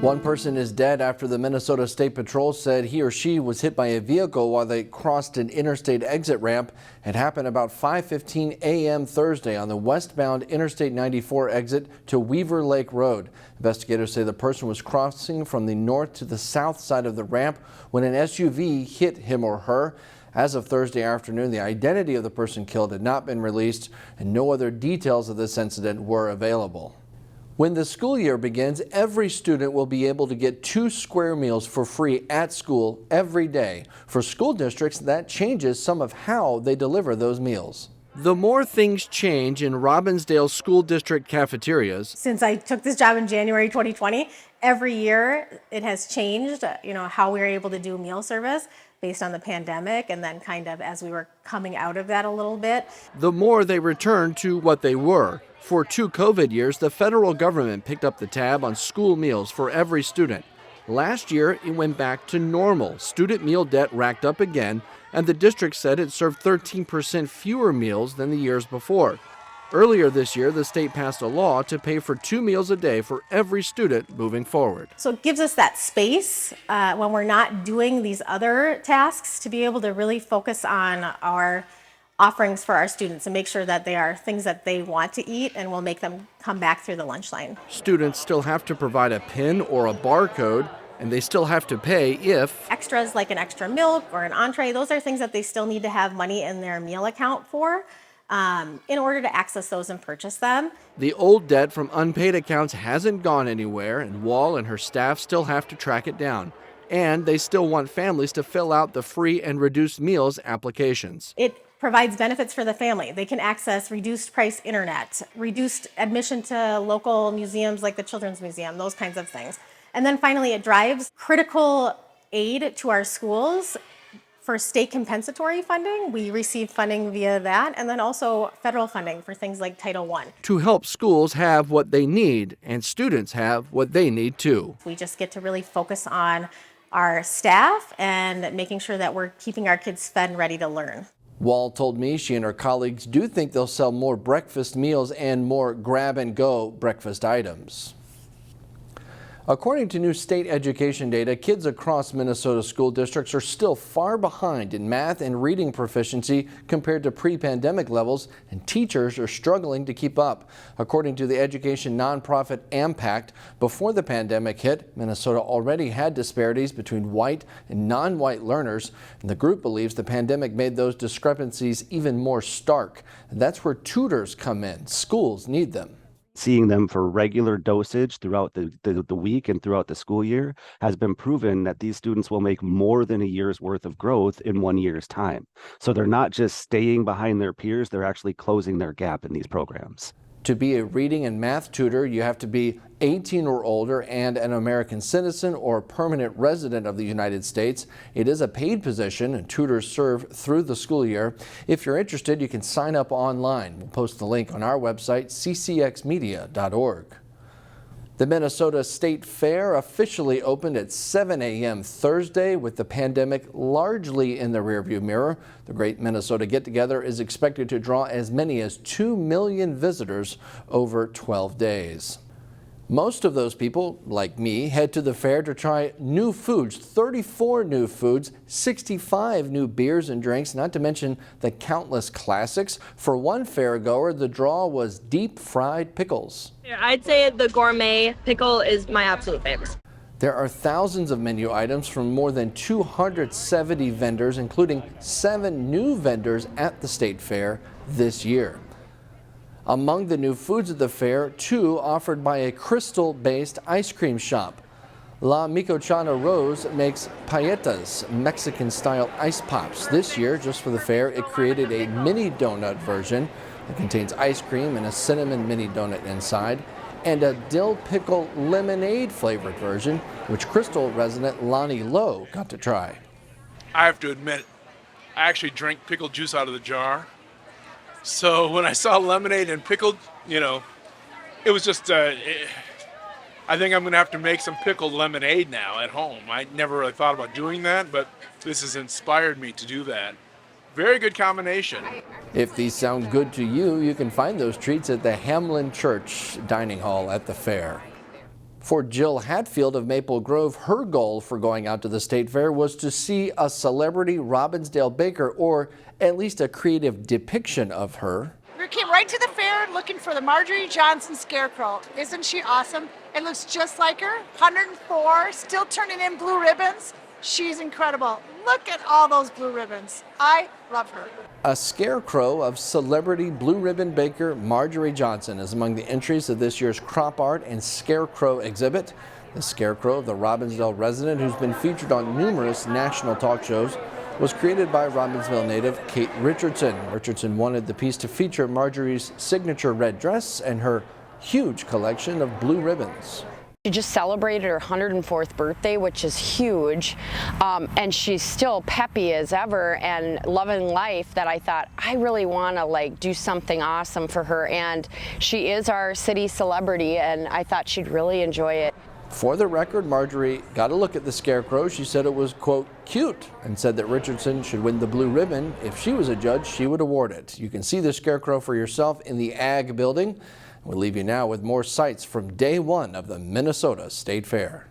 One person is dead after the Minnesota State Patrol said he or she was hit by a vehicle while they crossed an interstate exit ramp. It happened about 5:15 a.m. Thursday on the westbound Interstate 94 exit to Weaver Lake Road. Investigators say the person was crossing from the north to the south side of the ramp when an SUV hit him or her. As of Thursday afternoon, the identity of the person killed had not been released, and no other details of this incident were available. When the school year begins, every student will be able to get 2 square meals for free at school every day. For school districts, that changes some of how they deliver those meals. The more things change in Robbinsdale School District cafeterias. Since I took this job in January 2020, every year it has changed, how we were able to do meal service based on the pandemic, and then kind of as we were coming out of that a little bit. The more they return to what they were. For 2 COVID years, the federal government picked up the tab on school meals for every student. Last year, it went back to normal. Student meal debt racked up again, and the district said it served 13% fewer meals than the years before. Earlier this year, the state passed a law to pay for 2 meals a day for every student moving forward. So it gives us that space when we're not doing these other tasks to be able to really focus on our offerings for our students and make sure that they are things that they want to eat, and will make them come back through the lunch line. Students still have to provide a PIN or a barcode, and they still have to pay if extras like an extra milk or an entree, those are things that they still need to have money in their meal account for in order to access those and purchase them. The old debt from unpaid accounts hasn't gone anywhere, and Wall and her staff still have to track it down. And they still want families to fill out the free and reduced meals applications. It provides benefits for the family. They can access reduced price internet, reduced admission to local museums like the Children's Museum, those kinds of things. And then finally, it drives critical aid to our schools for state compensatory funding. We receive funding via that, and then also federal funding for things like Title I. To help schools have what they need and students have what they need too. We just get to really focus on our staff and making sure that we're keeping our kids fed and ready to learn. Wall told me she and her colleagues do think they'll sell more breakfast meals and more grab-and-go breakfast items. According to new state education data, kids across Minnesota school districts are still far behind in math and reading proficiency compared to pre-pandemic levels, and teachers are struggling to keep up. According to the education nonprofit Impact, before the pandemic hit, Minnesota already had disparities between white and non-white learners, and the group believes the pandemic made those discrepancies even more stark. And that's where tutors come in. Schools need them. Seeing them for regular dosage throughout the week and throughout the school year has been proven that these students will make more than a year's worth of growth in 1 year's time. So they're not just staying behind their peers, they're actually closing their gap in these programs. To be a reading and math tutor, you have to be 18 or older and an American citizen or permanent resident of the United States. It is a paid position, and tutors serve through the school year. If you're interested, you can sign up online. We'll post the link on our website, ccxmedia.org. The Minnesota State Fair officially opened at 7 a.m. Thursday with the pandemic largely in the rearview mirror. The Great Minnesota Get-Together is expected to draw as many as 2 million visitors over 12 days. Most of those people, like me, head to the fair to try new foods, 34 new foods, 65 new beers and drinks, not to mention the countless classics. For one fairgoer, the draw was deep-fried pickles. I'd say the gourmet pickle is my absolute favorite. There are thousands of menu items from more than 270 vendors, including 7 new vendors at the State Fair this year. Among the new foods at the fair, 2 offered by a crystal-based ice cream shop. La Michoacana Rose makes payetas, Mexican-style ice pops. This year, just for the fair, it created a mini donut version that contains ice cream and a cinnamon mini donut inside, and a dill pickle lemonade flavored version, which Crystal resident Lonnie Lowe got to try. I have to admit, I actually drank pickle juice out of the jar. So when I saw lemonade and pickled, it was just, I think I'm going to have to make some pickled lemonade now at home. I never really thought about doing that, but this has inspired me to do that. Very good combination. If these sound good to you, you can find those treats at the Hamlin Church Dining Hall at the fair. For Jill Hatfield of Maple Grove, her goal for going out to the state fair was to see a celebrity Robbinsdale baker, or at least a creative depiction of her. We came right to the fair looking for the Marjorie Johnson Scarecrow. Isn't she awesome? It looks just like her, 104, still turning in blue ribbons. She's incredible. Look at all those blue ribbons. I love her. A scarecrow of celebrity blue ribbon baker Marjorie Johnson is among the entries of this year's crop art and scarecrow exhibit. The scarecrow, the Robbinsdale resident who's been featured on numerous national talk shows, was created by Robbinsdale native Kate Richardson. Richardson wanted the piece to feature Marjorie's signature red dress and her huge collection of blue ribbons. She just celebrated her 104th birthday, which is huge, and she's still peppy as ever and loving life, that I thought I really want to do something awesome for her, and she is our city celebrity, and I thought she'd really enjoy it. For the record, Marjorie got a look at the scarecrow. She said it was, quote, cute, and said that Richardson should win the blue ribbon. If she was a judge, she would award it. You can see the scarecrow for yourself in the Ag building. We'll leave you now with more sights from day one of the Minnesota State Fair.